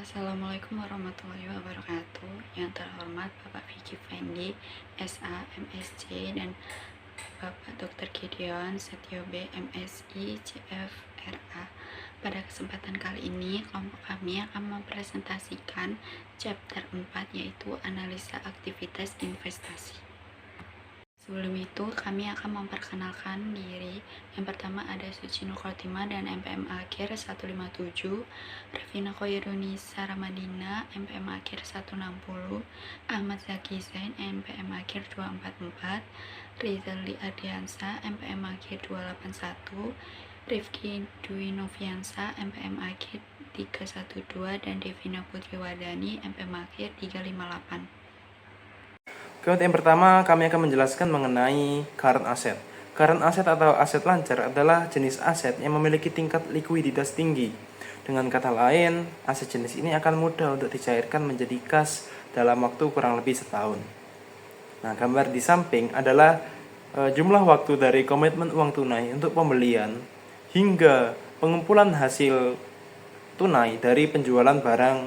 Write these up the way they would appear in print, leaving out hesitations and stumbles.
Assalamualaikum warahmatullahi wabarakatuh. Yang terhormat Bapak Vicky Fendi, SA, MSc, dan Bapak Dr. Gideon Setiobe, MSI, CFRA. Pada kesempatan kali ini, kelompok kami akan mempresentasikan chapter 4, yaitu analisa aktivitas investasi. Sebelum itu, kami akan memperkenalkan diri. Yang pertama ada Sucino Khotimah dan MPM akhir 157, Rafina Khoirunisa Ramadina, MPM akhir 160, Ahmad Zaki Zain, MPM akhir 244, Rizali Ardiansa, MPM akhir 281, Rifki Dwi Noviansa, MPM akhir 312, dan Devina Putri Wardani, MPM akhir 358. Oke, untuk yang pertama kami akan menjelaskan mengenai current asset. Current asset atau aset lancar adalah jenis aset yang memiliki tingkat likuiditas tinggi. Dengan kata lain, aset jenis ini akan mudah untuk dicairkan menjadi kas dalam waktu kurang lebih setahun. Nah, gambar di samping adalah jumlah waktu dari komitmen uang tunai untuk pembelian hingga pengumpulan hasil tunai dari penjualan barang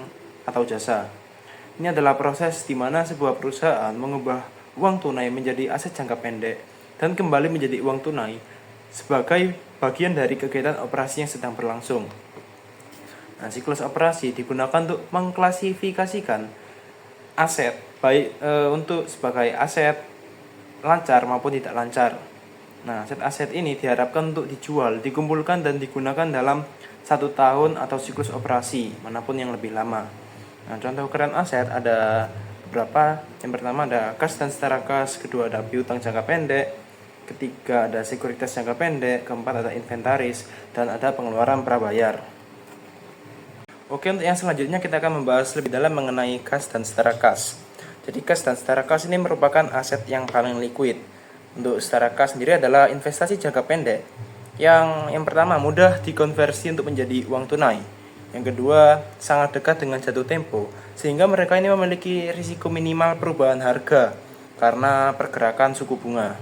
atau jasa. Ini adalah proses di mana sebuah perusahaan mengubah uang tunai menjadi aset jangka pendek dan kembali menjadi uang tunai sebagai bagian dari kegiatan operasi yang sedang berlangsung. Nah, siklus operasi digunakan untuk mengklasifikasikan aset baik untuk sebagai aset lancar maupun tidak lancar. Nah, aset-aset ini diharapkan untuk dijual, dikumpulkan dan digunakan dalam 1 tahun atau siklus operasi manapun yang lebih lama. Nah, contoh current aset ada beberapa. Yang pertama ada kas dan setara kas, kedua ada piutang jangka pendek, ketiga ada sekuritas jangka pendek, keempat ada inventaris, dan ada pengeluaran prabayar. Oke, untuk yang selanjutnya kita akan membahas lebih dalam mengenai kas dan setara kas. Jadi kas dan setara kas ini merupakan aset yang paling liquid. Untuk setara kas sendiri adalah investasi jangka pendek yang pertama mudah dikonversi untuk menjadi uang tunai. Yang kedua, sangat dekat dengan jatuh tempo, sehingga mereka ini memiliki risiko minimal perubahan harga karena pergerakan suku bunga.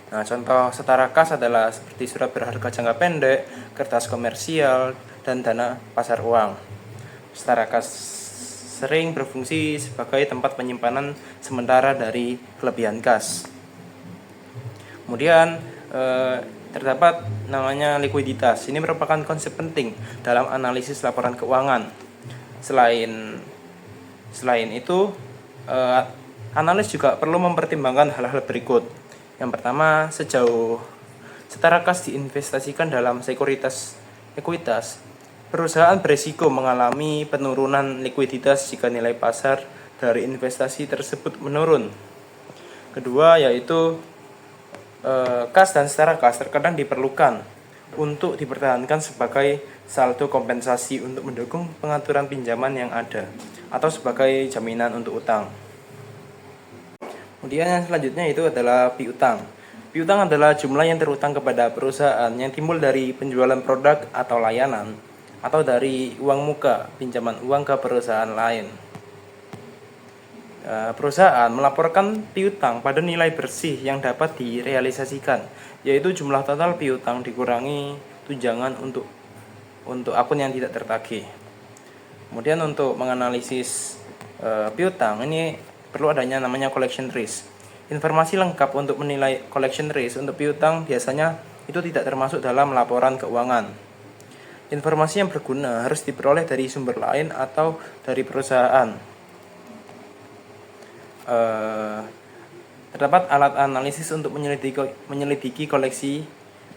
Nah, contoh setara kas adalah seperti surat berharga jangka pendek, kertas komersial, dan dana pasar uang. Setara kas sering berfungsi sebagai tempat penyimpanan sementara dari kelebihan kas. Kemudian, terdapat namanya likuiditas. Ini merupakan konsep penting dalam analisis laporan keuangan. Selain itu, analis juga perlu mempertimbangkan hal-hal berikut. Yang pertama, sejauh setara kas diinvestasikan dalam sekuritas ekuitas, perusahaan berisiko mengalami penurunan likuiditas jika nilai pasar dari investasi tersebut menurun. Kedua, yaitu kas dan setara kas terkadang diperlukan untuk dipertahankan sebagai saldo kompensasi untuk mendukung pengaturan pinjaman yang ada atau sebagai jaminan untuk utang. Kemudian yang selanjutnya itu adalah piutang. Piutang adalah jumlah yang terutang kepada perusahaan yang timbul dari penjualan produk atau layanan atau dari uang muka pinjaman uang ke perusahaan lain. Perusahaan melaporkan piutang pada nilai bersih yang dapat direalisasikan, yaitu jumlah total piutang dikurangi tunjangan untuk akun yang tidak tertagih. Kemudian untuk menganalisis piutang ini perlu adanya namanya collection risk. Informasi lengkap untuk menilai collection risk untuk piutang biasanya itu tidak termasuk dalam laporan keuangan. Informasi yang berguna harus diperoleh dari sumber lain atau dari perusahaan. Terdapat alat analisis untuk menyelidiki koleksi,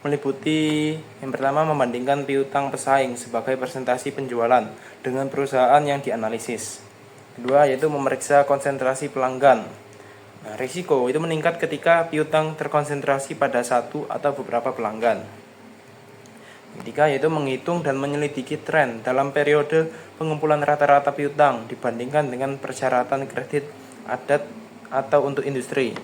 meliputi yang pertama membandingkan piutang pesaing sebagai persentase penjualan dengan perusahaan yang dianalisis. Kedua, yaitu memeriksa konsentrasi pelanggan. Nah, risiko itu meningkat ketika piutang terkonsentrasi pada satu atau beberapa pelanggan. Ketiga, yaitu menghitung dan menyelidiki tren dalam periode pengumpulan rata-rata piutang dibandingkan dengan persyaratan kredit adat atau untuk industri.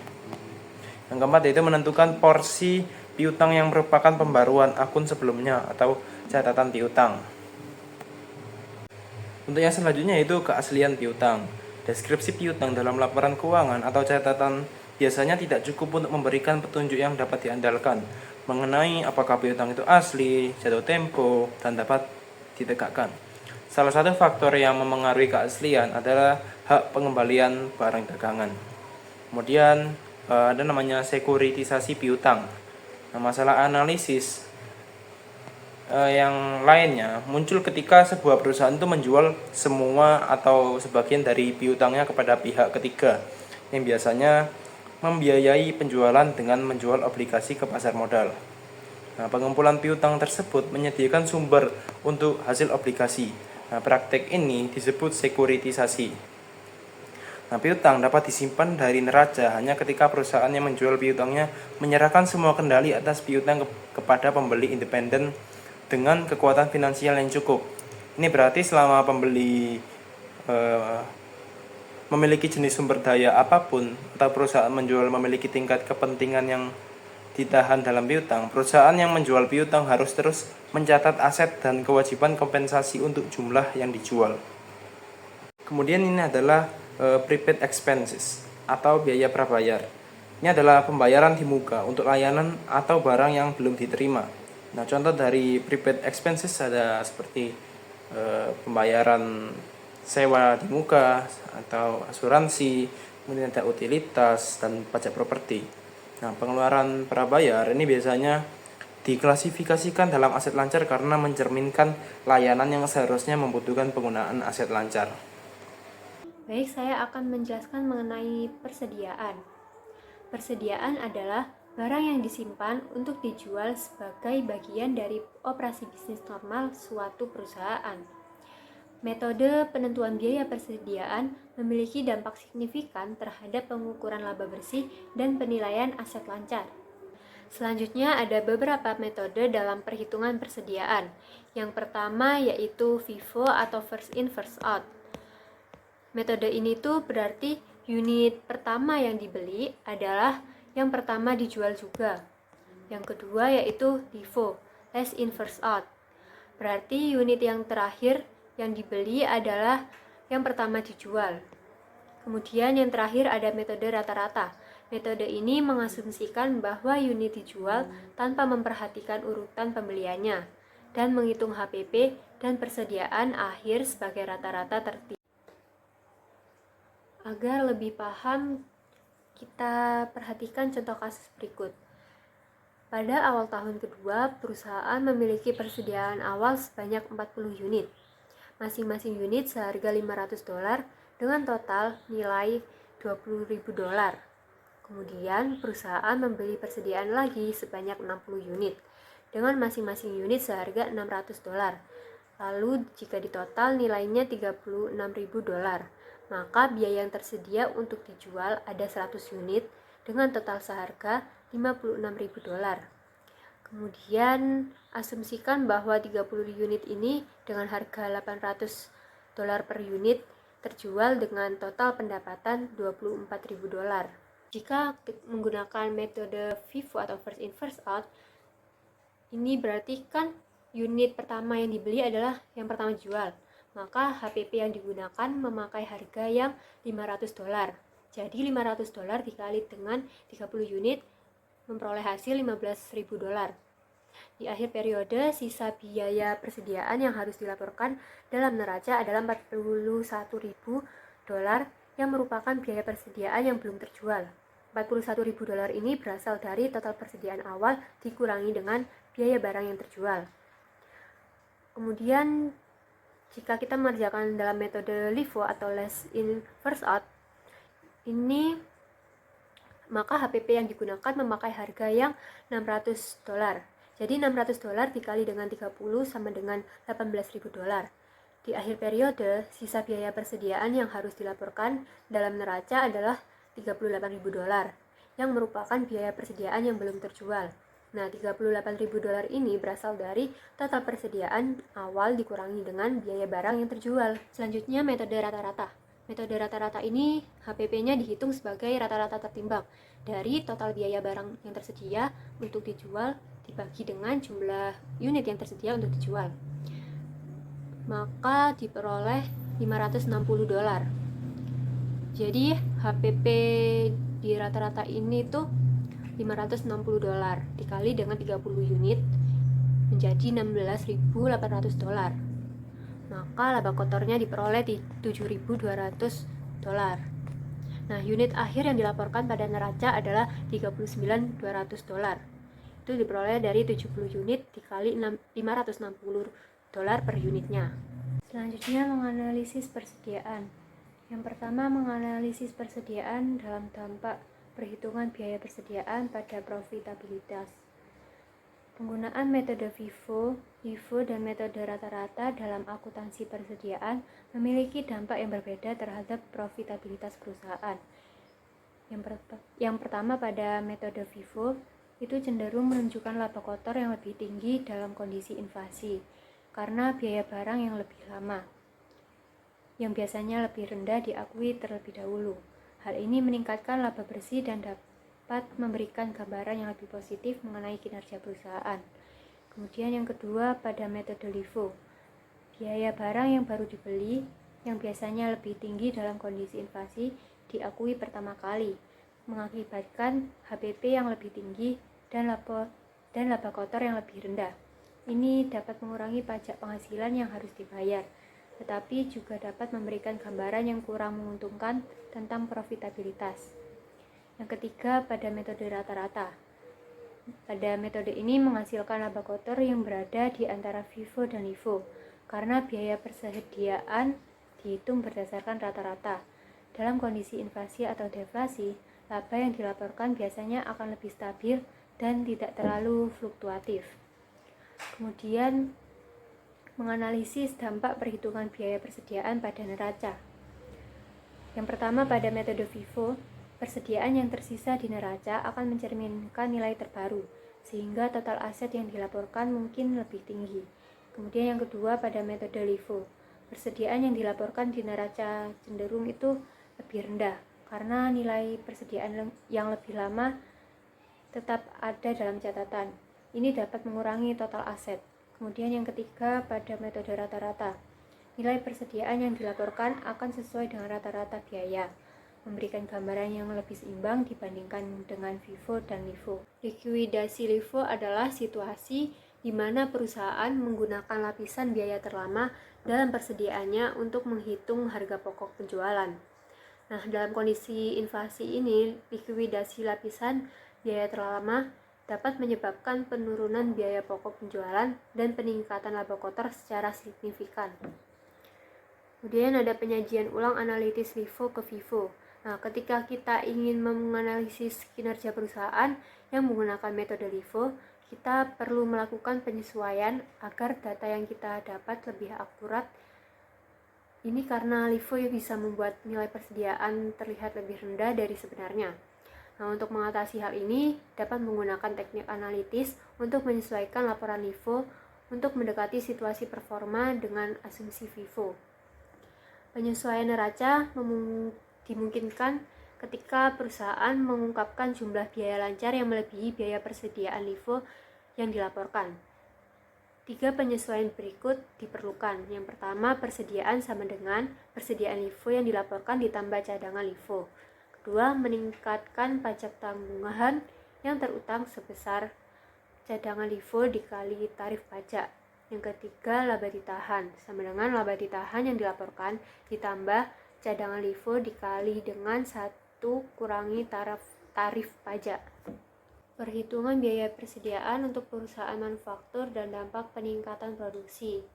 Yang keempat, yaitu menentukan porsi piutang yang merupakan pembaruan akun sebelumnya atau catatan piutang. Untuk yang selanjutnya yaitu keaslian piutang. Deskripsi piutang dalam laporan keuangan atau catatan biasanya tidak cukup untuk memberikan petunjuk yang dapat diandalkan mengenai apakah piutang itu asli, jatuh tempo, dan dapat ditegakkan. Salah satu faktor yang memengaruhi keaslian adalah hak pengembalian barang dagangan. Kemudian ada namanya sekuritisasi piutang. Nah, masalah analisis yang lainnya muncul ketika sebuah perusahaan itu menjual semua atau sebagian dari piutangnya kepada pihak ketiga yang biasanya membiayai penjualan dengan menjual obligasi ke pasar modal. Nah, pengumpulan piutang tersebut menyediakan sumber untuk hasil obligasi. Nah, praktek ini disebut sekuritisasi. Nah, piutang dapat disimpan dari neraca hanya ketika perusahaan yang menjual piutangnya menyerahkan semua kendali atas piutang kepada pembeli independen dengan kekuatan finansial yang cukup. Ini berarti selama pembeli memiliki jenis sumber daya apapun atau perusahaan menjual memiliki tingkat kepentingan yang ditahan dalam piutang, perusahaan yang menjual piutang harus terus mencatat aset dan kewajiban kompensasi untuk jumlah yang dijual. Kemudian ini adalah prepaid expenses atau biaya prabayar. Ini adalah pembayaran di muka untuk layanan atau barang yang belum diterima. Nah, contoh dari prepaid expenses ada seperti pembayaran sewa di muka atau asuransi, kemudian ada utilitas dan pajak properti. Nah, pengeluaran prabayar ini biasanya diklasifikasikan dalam aset lancar karena mencerminkan layanan yang seharusnya membutuhkan penggunaan aset lancar. Baik, saya akan menjelaskan mengenai persediaan. Persediaan adalah barang yang disimpan untuk dijual sebagai bagian dari operasi bisnis normal suatu perusahaan. Metode penentuan biaya persediaan memiliki dampak signifikan terhadap pengukuran laba bersih dan penilaian aset lancar. Selanjutnya ada beberapa metode dalam perhitungan persediaan. Yang pertama yaitu FIFO atau first in first out. Metode ini tuh berarti unit pertama yang dibeli adalah yang pertama dijual juga. Yang kedua yaitu LIFO, last in first out. Berarti unit yang terakhir yang dibeli adalah yang pertama dijual. Kemudian yang terakhir ada metode rata-rata. Metode ini mengasumsikan bahwa unit dijual tanpa memperhatikan urutan pembeliannya dan menghitung HPP dan persediaan akhir sebagai rata-rata tertib. Agar lebih paham, kita perhatikan contoh kasus berikut. Pada awal tahun kedua, perusahaan memiliki persediaan awal sebanyak 40 unit. Masing-masing unit seharga $500 dengan total nilai $20.000. Kemudian, perusahaan membeli persediaan lagi sebanyak 60 unit dengan masing-masing unit seharga $600. Lalu, jika ditotal nilainya $36.000. Maka biaya yang tersedia untuk dijual ada 100 unit dengan total seharga $56.000. Kemudian asumsikan bahwa 30 unit ini dengan harga $800 per unit terjual dengan total pendapatan $24.000. Jika menggunakan metode FIFO atau first in first out, ini berarti kan unit pertama yang dibeli adalah yang pertama dijual. Maka HPP yang digunakan memakai harga yang $500. Jadi $500 dikali dengan 30 unit memperoleh hasil $15.000. Di akhir periode, sisa biaya persediaan yang harus dilaporkan dalam neraca adalah $41.000 yang merupakan biaya persediaan yang belum terjual. $41.000 ini berasal dari total persediaan awal dikurangi dengan biaya barang yang terjual. Kemudian jika kita mengerjakan dalam metode LIFO atau last in first out, ini maka HPP yang digunakan memakai harga yang $600. Jadi $600 dikali dengan 30 sama dengan $18.000. Di akhir periode, sisa biaya persediaan yang harus dilaporkan dalam neraca adalah $38.000 yang merupakan biaya persediaan yang belum terjual. Nah, $38.000 ini berasal dari total persediaan awal dikurangi dengan biaya barang yang terjual. Selanjutnya, metode rata-rata. Metode rata-rata ini HPP-nya dihitung sebagai rata-rata tertimbang dari total biaya barang yang tersedia untuk dijual dibagi dengan jumlah unit yang tersedia untuk dijual. Maka diperoleh $560. Jadi, HPP di rata-rata ini tuh $560 dikali dengan 30 unit menjadi $16.800. maka laba kotornya diperoleh di $7.200. Nah, unit akhir yang dilaporkan pada neraca adalah $39.200. Itu diperoleh dari 70 unit dikali $560 per unitnya. Selanjutnya menganalisis persediaan. Yang pertama, menganalisis persediaan dalam dampak perhitungan biaya persediaan pada profitabilitas. Penggunaan metode FIFO, dan metode rata-rata dalam akuntansi persediaan memiliki dampak yang berbeda terhadap profitabilitas perusahaan. Yang pertama, pada metode FIFO itu cenderung menunjukkan laba kotor yang lebih tinggi dalam kondisi inflasi karena biaya barang yang lebih lama, yang biasanya lebih rendah diakui terlebih dahulu. Hal ini meningkatkan laba bersih dan dapat memberikan gambaran yang lebih positif mengenai kinerja perusahaan. Kemudian yang kedua, pada metode LIFO, biaya barang yang baru dibeli yang biasanya lebih tinggi dalam kondisi inflasi diakui pertama kali, mengakibatkan HPP yang lebih tinggi dan laba kotor yang lebih rendah. Ini dapat mengurangi pajak penghasilan yang harus dibayar, tetapi juga dapat memberikan gambaran yang kurang menguntungkan tentang profitabilitas. Yang ketiga, pada metode rata-rata. Pada metode ini menghasilkan laba kotor yang berada di antara FIFO dan LIFO, karena biaya persediaan dihitung berdasarkan rata-rata. Dalam kondisi inflasi atau deflasi, laba yang dilaporkan biasanya akan lebih stabil dan tidak terlalu fluktuatif. Kemudian, menganalisis dampak perhitungan biaya persediaan pada neraca. Yang pertama, pada metode FIFO, persediaan yang tersisa di neraca akan mencerminkan nilai terbaru, sehingga total aset yang dilaporkan mungkin lebih tinggi. Kemudian yang kedua, pada metode LIFO, persediaan yang dilaporkan di neraca cenderung itu lebih rendah, karena nilai persediaan yang lebih lama tetap ada dalam catatan. Ini dapat mengurangi total aset. Kemudian yang ketiga, pada metode rata-rata, nilai persediaan yang dilaporkan akan sesuai dengan rata-rata biaya, memberikan gambaran yang lebih seimbang dibandingkan dengan FIFO dan LIFO. Likuidasi LIFO adalah situasi di mana perusahaan menggunakan lapisan biaya terlama dalam persediaannya untuk menghitung harga pokok penjualan. Nah, dalam kondisi inflasi ini, likuidasi lapisan biaya terlama dapat menyebabkan penurunan biaya pokok penjualan dan peningkatan laba kotor secara signifikan. Kemudian ada penyajian ulang analitis LIFO ke FIFO. Nah, ketika kita ingin menganalisis kinerja perusahaan yang menggunakan metode LIFO, kita perlu melakukan penyesuaian agar data yang kita dapat lebih akurat. Ini karena LIFO bisa membuat nilai persediaan terlihat lebih rendah dari sebenarnya. Nah, untuk mengatasi hal ini, dapat menggunakan teknik analitis untuk menyesuaikan laporan LIFO untuk mendekati situasi performa dengan asumsi FIFO. Penyesuaian neraca dimungkinkan ketika perusahaan mengungkapkan jumlah biaya lancar yang melebihi biaya persediaan LIFO yang dilaporkan. 3 penyesuaian berikut diperlukan. Yang pertama, persediaan sama dengan persediaan LIFO yang dilaporkan ditambah cadangan LIFO. Kedua, meningkatkan pajak tanggungan yang terutang sebesar cadangan LIFO dikali tarif pajak. Yang ketiga, laba ditahan sama dengan laba ditahan yang dilaporkan ditambah cadangan LIFO dikali dengan 1 kurangi tarif pajak. Perhitungan biaya persediaan untuk perusahaan manufaktur dan dampak peningkatan produksi.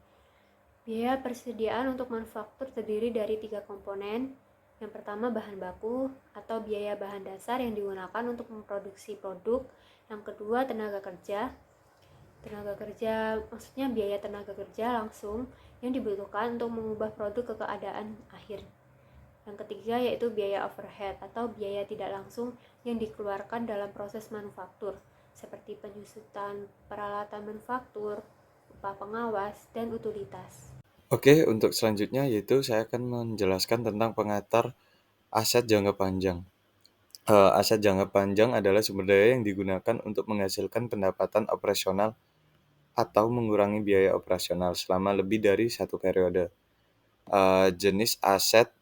Biaya persediaan untuk manufaktur terdiri dari 3 komponen. Yang pertama, bahan baku atau biaya bahan dasar yang digunakan untuk memproduksi produk. Yang kedua, tenaga kerja. Tenaga kerja maksudnya biaya tenaga kerja langsung yang dibutuhkan untuk mengubah produk ke keadaan akhir. Yang ketiga yaitu biaya overhead atau biaya tidak langsung yang dikeluarkan dalam proses manufaktur, seperti penyusutan peralatan manufaktur, upah pengawas, dan utilitas. Oke, untuk selanjutnya yaitu saya akan menjelaskan tentang pengantar aset jangka panjang. Aset jangka panjang adalah sumber daya yang digunakan untuk menghasilkan pendapatan operasional atau mengurangi biaya operasional selama lebih dari satu periode. Jenis aset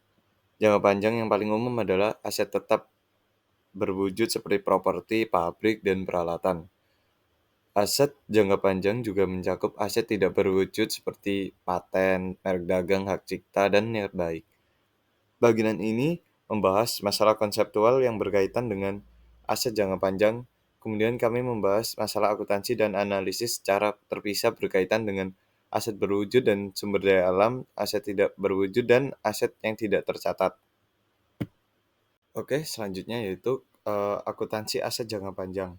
jangka panjang yang paling umum adalah aset tetap berwujud seperti properti, pabrik, dan peralatan. Aset jangka panjang juga mencakup aset tidak berwujud seperti paten, merek dagang, hak cipta, dan niat baik. Bagian ini membahas masalah konseptual yang berkaitan dengan aset jangka panjang. Kemudian kami membahas masalah akuntansi dan analisis secara terpisah berkaitan dengan aset berwujud dan sumber daya alam, aset tidak berwujud, dan aset yang tidak tercatat. Oke, selanjutnya yaitu akuntansi aset jangka panjang.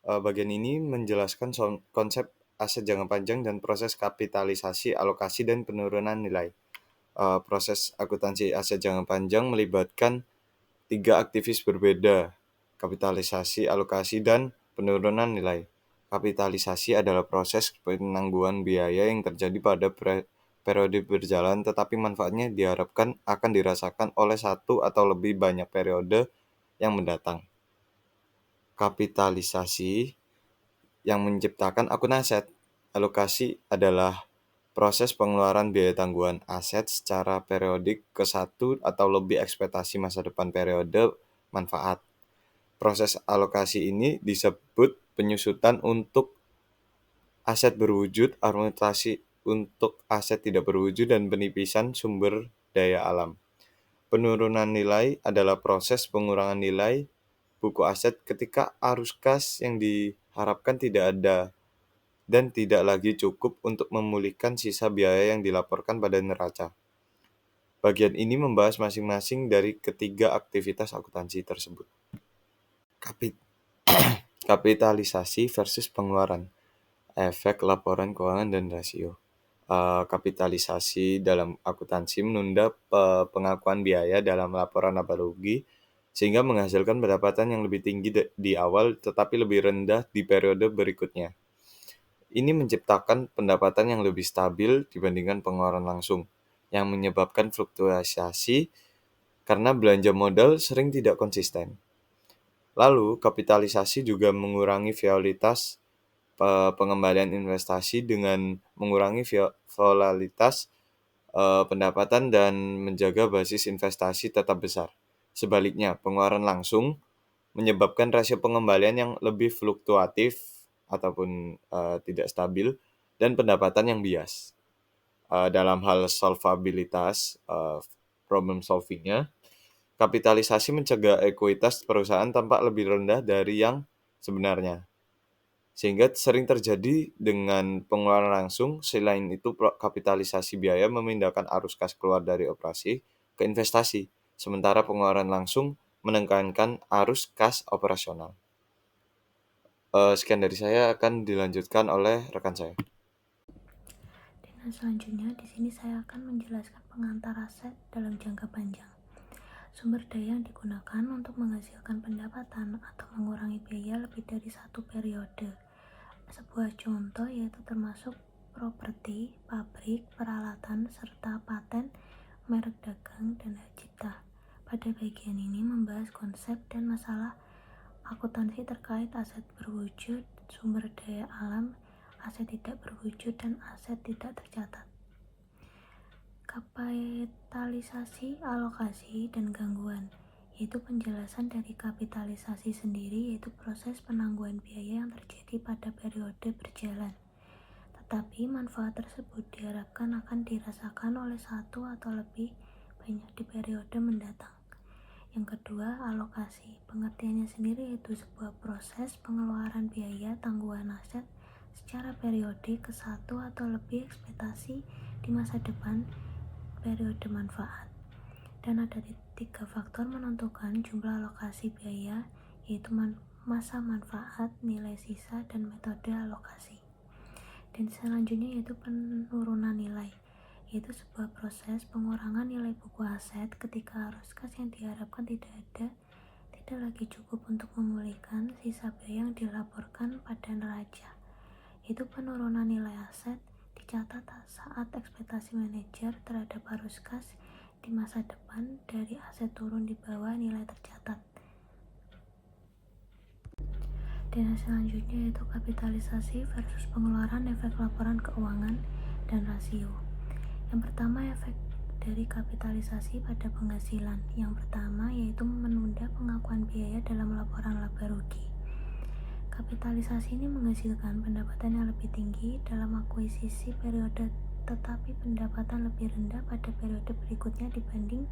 Bagian ini menjelaskan konsep aset jangka panjang dan proses kapitalisasi, alokasi, dan penurunan nilai. Proses akuntansi aset jangka panjang melibatkan 3 aktivis berbeda: kapitalisasi, alokasi, dan penurunan nilai. Kapitalisasi adalah proses penangguhan biaya yang terjadi pada periode berjalan, tetapi manfaatnya diharapkan akan dirasakan oleh satu atau lebih banyak periode yang mendatang. Kapitalisasi yang menciptakan akun aset. Alokasi adalah proses pengeluaran biaya tanggungan aset secara periodik ke satu atau lebih ekspektasi masa depan periode manfaat. Proses alokasi ini disebut penyusutan untuk aset berwujud, arbitrasi untuk aset tidak berwujud, dan penipisan sumber daya alam. Penurunan nilai adalah proses pengurangan nilai buku aset ketika arus kas yang diharapkan tidak ada dan tidak lagi cukup untuk memulihkan sisa biaya yang dilaporkan pada neraca. Bagian ini membahas masing-masing dari ketiga aktivitas akuntansi tersebut. Kapitalisasi versus pengeluaran, efek laporan keuangan dan rasio. Kapitalisasi dalam akuntansi menunda pengakuan biaya dalam laporan laba rugi sehingga menghasilkan pendapatan yang lebih tinggi di awal tetapi lebih rendah di periode berikutnya. Ini menciptakan pendapatan yang lebih stabil dibandingkan pengeluaran langsung, yang menyebabkan fluktuasi karena belanja modal sering tidak konsisten. Lalu, kapitalisasi juga mengurangi volatilitas pengembalian investasi dengan mengurangi volatilitas pendapatan dan menjaga basis investasi tetap besar. Sebaliknya, pengeluaran langsung menyebabkan rasio pengembalian yang lebih fluktuatif ataupun tidak stabil dan pendapatan yang bias. Dalam hal solvabilitas, problem solvingnya, kapitalisasi mencegah ekuitas perusahaan tampak lebih rendah dari yang sebenarnya, sehingga sering terjadi dengan pengeluaran langsung. Selain itu, kapitalisasi biaya memindahkan arus kas keluar dari operasi ke investasi, sementara pengeluaran langsung menekankan arus kas operasional. Sekian dari saya, akan dilanjutkan oleh rekan saya. Dan selanjutnya di sini saya akan menjelaskan pengantar aset dalam jangka panjang. Sumber daya yang digunakan untuk menghasilkan pendapatan atau mengurangi biaya lebih dari satu periode. Sebuah contoh yaitu termasuk properti, pabrik, peralatan, serta paten, merek dagang, dan hak cipta. Pada bagian ini membahas konsep dan masalah akuntansi terkait aset berwujud, sumber daya alam, aset tidak berwujud, dan aset tidak tercatat. Kapitalisasi, alokasi, dan gangguan, yaitu penjelasan dari kapitalisasi sendiri, yaitu proses penangguhan biaya yang terjadi pada periode berjalan. Tetapi manfaat tersebut diharapkan akan dirasakan oleh satu atau lebih banyak di periode mendatang. Yang kedua, alokasi. Pengertiannya sendiri yaitu sebuah proses pengeluaran biaya tanggungan aset secara periodik ke satu atau lebih ekspektasi di masa depan periode manfaat. Dan ada 3 faktor menentukan jumlah alokasi biaya, yaitu masa manfaat, nilai sisa, dan metode alokasi. Dan selanjutnya yaitu penurunan nilai, yaitu sebuah proses pengurangan nilai buku aset ketika arus kas yang diharapkan tidak lagi cukup untuk memulihkan sisa biaya yang dilaporkan pada neraca. Itu penurunan nilai aset dicatat saat ekspektasi manajer terhadap arus kas di masa depan dari aset turun di bawah nilai tercatat. Dan selanjutnya yaitu kapitalisasi versus pengeluaran, efek laporan keuangan, dan rasio. Yang pertama, efek dari kapitalisasi pada penghasilan. Yang pertama yaitu menunda pengakuan biaya dalam laporan laba rugi. Kapitalisasi ini menghasilkan pendapatan yang lebih tinggi dalam akuisisi periode, tetapi pendapatan lebih rendah pada periode berikutnya dibanding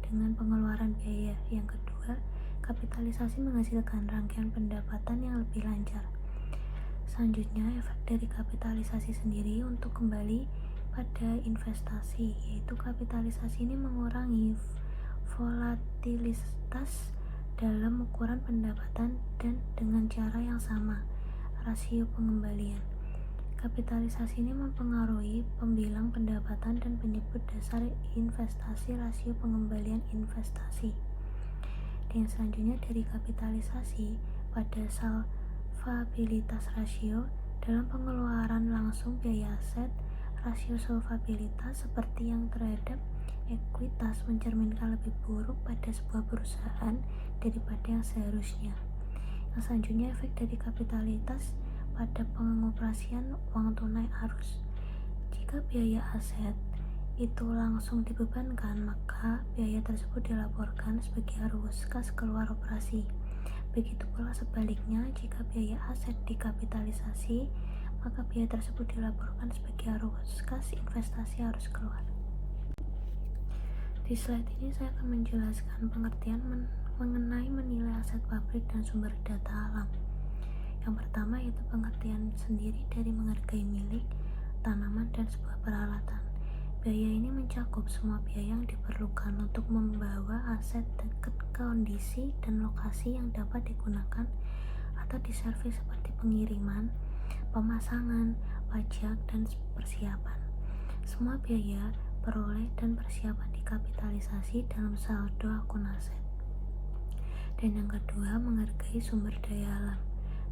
dengan pengeluaran biaya. Yang kedua, kapitalisasi menghasilkan rangkaian pendapatan yang lebih lancar. Selanjutnya, efek dari kapitalisasi sendiri untuk kembali pada investasi, yaitu kapitalisasi ini mengurangi volatilitas dalam ukuran pendapatan dan dengan cara yang sama, rasio pengembalian. Kapitalisasi ini mempengaruhi pembilang pendapatan dan penyebut dasar investasi rasio pengembalian investasi. Dan selanjutnya dari kapitalisasi pada solvabilitas rasio dalam pengeluaran langsung biaya aset, rasio solvabilitas seperti yang terhadap ekuitas mencerminkan lebih buruk pada sebuah perusahaan daripada yang seharusnya. Yang selanjutnya efek dari kapitalitas pada pengoperasian uang tunai arus. Jika biaya aset itu langsung dibebankan, maka biaya tersebut dilaporkan sebagai arus kas keluar operasi. Begitu pula sebaliknya, jika biaya aset dikapitalisasi, maka biaya tersebut dilaporkan sebagai arus kas investasi arus keluar. Di slide ini saya akan menjelaskan pengertian mengenai menilai aset pabrik dan sumber data alam. Yang pertama yaitu pengertian sendiri dari menghargai milik, tanaman, dan sebuah peralatan. Biaya ini mencakup semua biaya yang diperlukan untuk membawa aset ke kondisi dan lokasi yang dapat digunakan atau diservis seperti pengiriman, pemasangan, pajak, dan persiapan. Semua biaya, peroleh, dan persiapan dikapitalisasi dalam saldo akun aset. Dan yang kedua, menghargai sumber daya alam.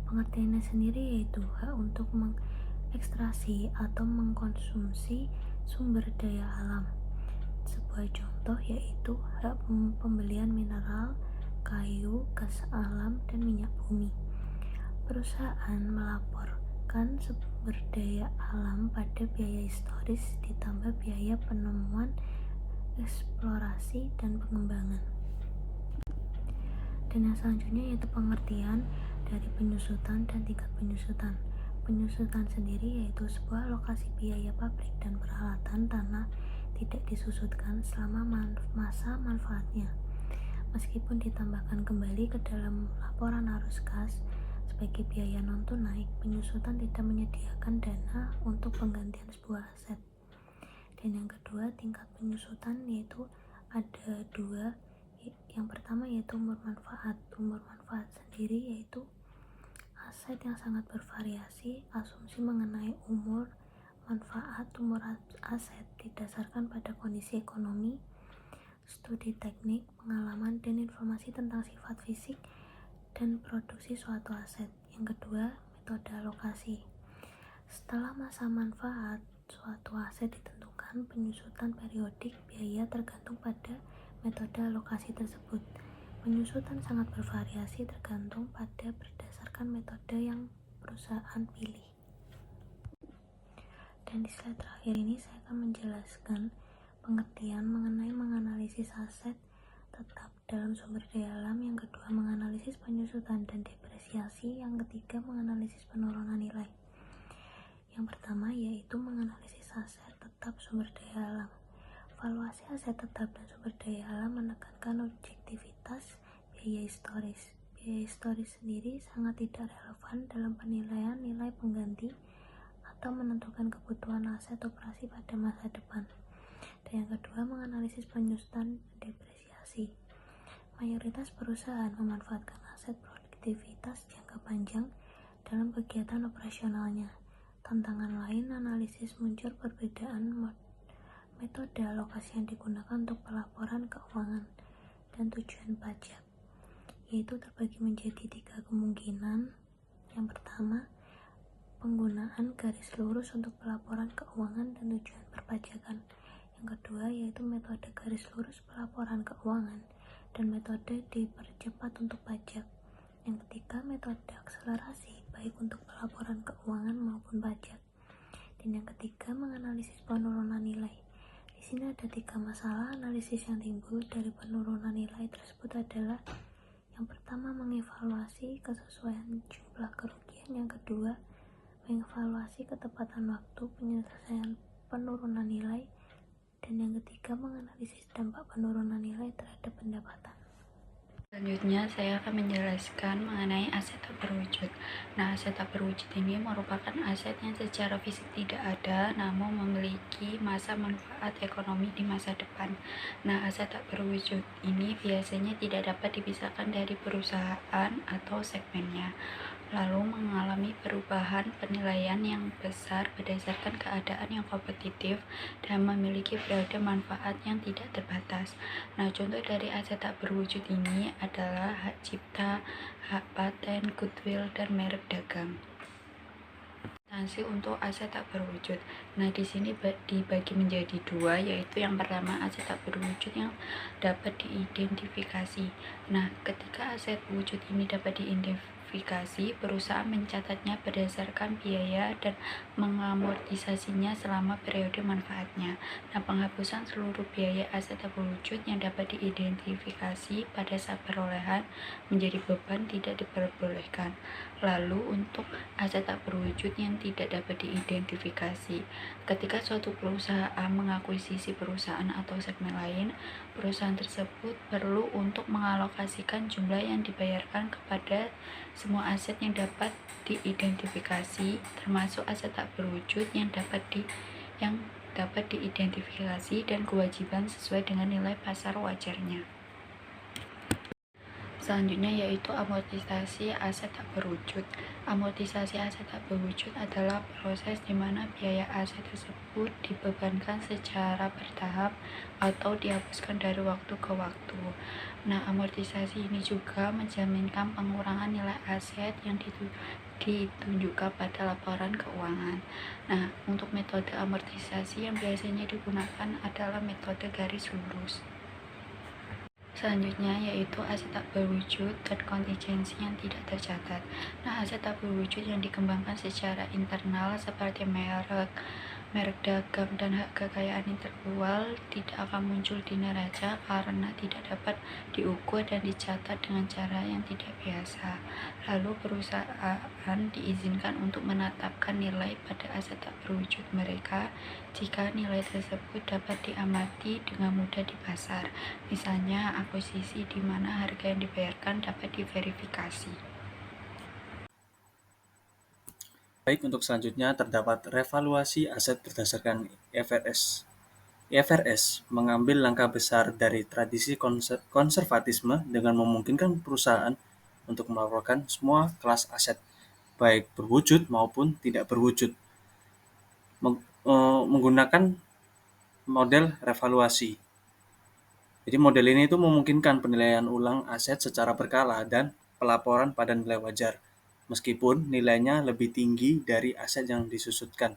Pengertiannya sendiri yaitu hak untuk mengekstraksi atau mengkonsumsi sumber daya alam. Sebuah contoh yaitu hak pembelian mineral, kayu, gas alam, dan minyak bumi. Perusahaan melaporkan sumber daya alam pada biaya historis ditambah biaya penemuan, eksplorasi, dan pengembangan. Dan yang selanjutnya yaitu pengertian dari penyusutan dan tingkat penyusutan. Penyusutan sendiri yaitu sebuah alokasi biaya pabrik dan peralatan tanah tidak disusutkan selama masa manfaatnya. Meskipun ditambahkan kembali ke dalam laporan arus kas sebagai biaya non tunai, penyusutan tidak menyediakan dana untuk penggantian sebuah aset. Dan yang kedua, tingkat penyusutan yaitu ada dua. Yang pertama yaitu umur manfaat. Umur manfaat sendiri yaitu aset yang sangat bervariasi. Asumsi mengenai umur manfaat umur aset didasarkan pada kondisi ekonomi, studi teknik, pengalaman, dan informasi tentang sifat fisik dan produksi suatu aset. Yang kedua, metode alokasi. Setelah masa manfaat suatu aset ditentukan, penyusutan periodik biaya tergantung pada metode alokasi tersebut. Penyusutan sangat bervariasi tergantung pada berdasarkan metode yang perusahaan pilih. Dan di slide terakhir ini saya akan menjelaskan pengertian mengenai menganalisis aset tetap dalam sumber daya alam. Yang kedua, menganalisis penyusutan dan depresiasi. Yang ketiga, menganalisis penurunan nilai. Yang pertama yaitu menganalisis aset tetap sumber daya alam. Valuasi aset tetap dan sumber daya alam menekankan objektivitas biaya historis. Biaya historis sendiri sangat tidak relevan dalam penilaian nilai pengganti atau menentukan kebutuhan aset operasi pada masa depan. Dan yang kedua, menganalisis penyusutan dan depresiasi. Mayoritas perusahaan memanfaatkan aset produktivitas jangka panjang dalam kegiatan operasionalnya. Tantangan lain analisis muncul perbedaan metode alokasi yang digunakan untuk pelaporan keuangan dan tujuan pajak, yaitu terbagi menjadi 3 kemungkinan. Yang pertama, penggunaan garis lurus untuk pelaporan keuangan dan tujuan perpajakan. Yang kedua yaitu metode garis lurus pelaporan keuangan dan metode dipercepat untuk pajak. Yang ketiga, metode akselerasi baik untuk pelaporan keuangan maupun pajak. Dan yang ketiga, menganalisis penurunan nilai. Di sini ada 3 masalah analisis yang timbul dari penurunan nilai tersebut adalah: Yang pertama, mengevaluasi kesesuaian jumlah kerugian. Yang kedua, mengevaluasi ketepatan waktu penyelesaian penurunan nilai. Dan yang ketiga, menganalisis dampak penurunan nilai terhadap pendapatan. Selanjutnya, saya akan menjelaskan mengenai aset tak berwujud. Nah, aset tak berwujud ini merupakan aset yang secara fisik tidak ada, namun memiliki masa manfaat ekonomi di masa depan. Nah, aset tak berwujud ini biasanya tidak dapat dipisahkan dari perusahaan atau segmennya, lalu mengalami perubahan penilaian yang besar berdasarkan keadaan yang kompetitif dan memiliki periode manfaat yang tidak terbatas. Nah, contoh dari aset tak berwujud ini adalah hak cipta, hak paten, goodwill, dan merek dagang. Substansi untuk aset tak berwujud. Nah, di sini dibagi menjadi dua, yaitu yang pertama aset tak berwujud yang dapat diidentifikasi. Nah, ketika aset wujud ini dapat diidentifikasi, perusahaan mencatatnya berdasarkan biaya dan mengamortisasinya selama periode manfaatnya. Nah, penghapusan seluruh biaya aset tak berwujud yang dapat diidentifikasi pada saat perolehan menjadi beban tidak diperbolehkan. Lalu untuk aset tak berwujud yang tidak dapat diidentifikasi, ketika suatu perusahaan mengakuisisi perusahaan atau segmen lain, perusahaan tersebut perlu untuk mengalokasikan jumlah yang dibayarkan kepada semua aset yang dapat diidentifikasi, termasuk aset tak berwujud yang dapat diidentifikasi dan kewajiban sesuai dengan nilai pasar wajarnya. Selanjutnya yaitu amortisasi aset tak berwujud. Amortisasi aset tak berwujud adalah proses di mana biaya aset tersebut dibebankan secara bertahap atau dihapuskan dari waktu ke waktu. Nah, amortisasi ini juga menjaminkan pengurangan nilai aset yang ditunjukkan pada laporan keuangan. Nah, untuk metode amortisasi yang biasanya digunakan adalah metode garis lurus. Selanjutnya yaitu aset tak berwujud dan kontingensi yang tidak tercatat. Nah, aset tak berwujud yang dikembangkan secara internal seperti merek dagang dan hak kekayaan intelektual tidak akan muncul di neraca karena tidak dapat diukur dan dicatat dengan cara yang tidak biasa. Lalu perusahaan diizinkan untuk menetapkan nilai pada aset tak berwujud mereka jika nilai tersebut dapat diamati dengan mudah di pasar. Misalnya akuisisi di mana harga yang dibayarkan dapat diverifikasi. Baik, untuk selanjutnya terdapat revaluasi aset berdasarkan IFRS. IFRS mengambil langkah besar dari tradisi konservatisme dengan memungkinkan perusahaan untuk melaporkan semua kelas aset, baik berwujud maupun tidak berwujud, menggunakan model revaluasi. Jadi model ini itu memungkinkan penilaian ulang aset secara berkala dan pelaporan pada nilai wajar, meskipun nilainya lebih tinggi dari aset yang disusutkan.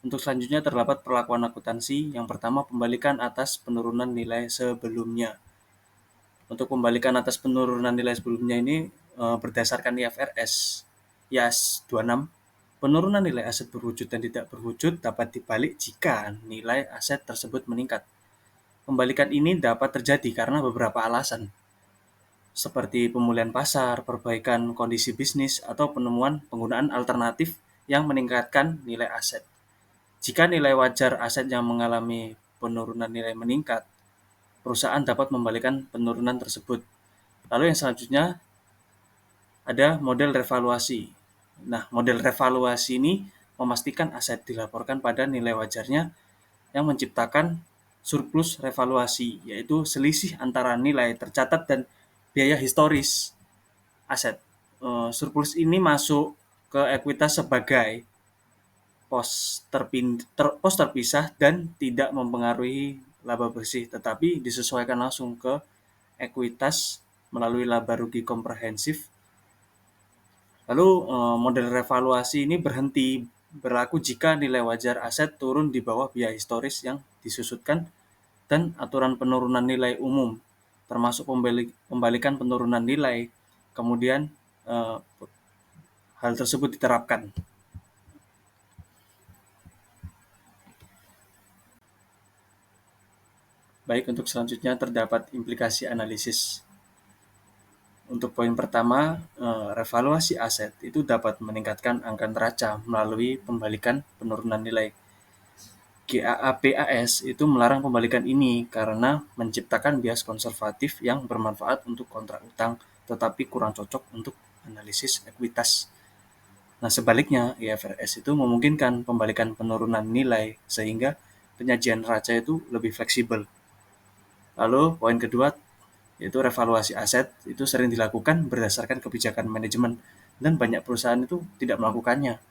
Untuk selanjutnya terdapat perlakuan akuntansi. Yang pertama, pembalikan atas penurunan nilai sebelumnya. Untuk pembalikan atas penurunan nilai sebelumnya ini berdasarkan IFRS IAS 26, penurunan nilai aset berwujud dan tidak berwujud dapat dibalik jika nilai aset tersebut meningkat. Pembalikan ini dapat terjadi karena beberapa alasan, seperti pemulihan pasar, perbaikan kondisi bisnis, atau penemuan penggunaan alternatif yang meningkatkan nilai aset. Jika nilai wajar aset yang mengalami penurunan nilai meningkat, perusahaan dapat membalikan penurunan tersebut. Lalu yang selanjutnya ada model revaluasi. Nah, model revaluasi ini memastikan aset dilaporkan pada nilai wajarnya yang menciptakan surplus revaluasi, yaitu selisih antara nilai tercatat dan biaya historis aset. Surplus ini masuk ke ekuitas sebagai pos terpisah dan tidak mempengaruhi laba bersih, tetapi disesuaikan langsung ke ekuitas melalui laba rugi komprehensif. Lalu model revaluasi ini berhenti berlaku jika nilai wajar aset turun di bawah biaya historis yang disusutkan dan aturan penurunan nilai umum, termasuk pembalikan penurunan nilai. Kemudian hal tersebut diterapkan. Baik, untuk selanjutnya terdapat implikasi analisis. Untuk poin pertama, revaluasi aset itu dapat meningkatkan angka neraca melalui pembalikan penurunan nilai. GAAPAS itu melarang pembalikan ini karena menciptakan bias konservatif yang bermanfaat untuk kontrak utang tetapi kurang cocok untuk analisis ekuitas. Nah, sebaliknya, IFRS itu memungkinkan pembalikan penurunan nilai sehingga penyajian neraca itu lebih fleksibel. Lalu, poin kedua, yaitu revaluasi aset itu sering dilakukan berdasarkan kebijakan manajemen dan banyak perusahaan itu tidak melakukannya.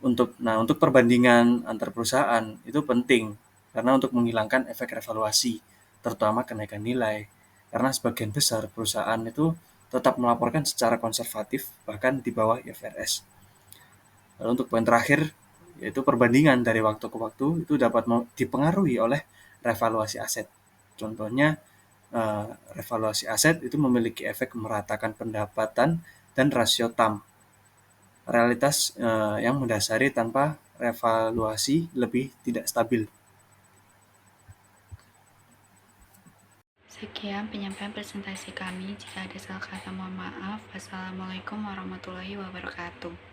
Untuk perbandingan antar perusahaan itu penting karena untuk menghilangkan efek revaluasi, terutama kenaikan nilai. Karena sebagian besar perusahaan itu tetap melaporkan secara konservatif bahkan di bawah IFRS. Lalu untuk poin terakhir, yaitu perbandingan dari waktu ke waktu itu dapat dipengaruhi oleh revaluasi aset. Contohnya, revaluasi aset itu memiliki efek meratakan pendapatan dan rasio TAM. Realitas yang mendasari tanpa revaluasi lebih tidak stabil. Sekian penyampaian presentasi kami. Jika ada salah kata, mohon maaf. Wassalamualaikum warahmatullahi wabarakatuh.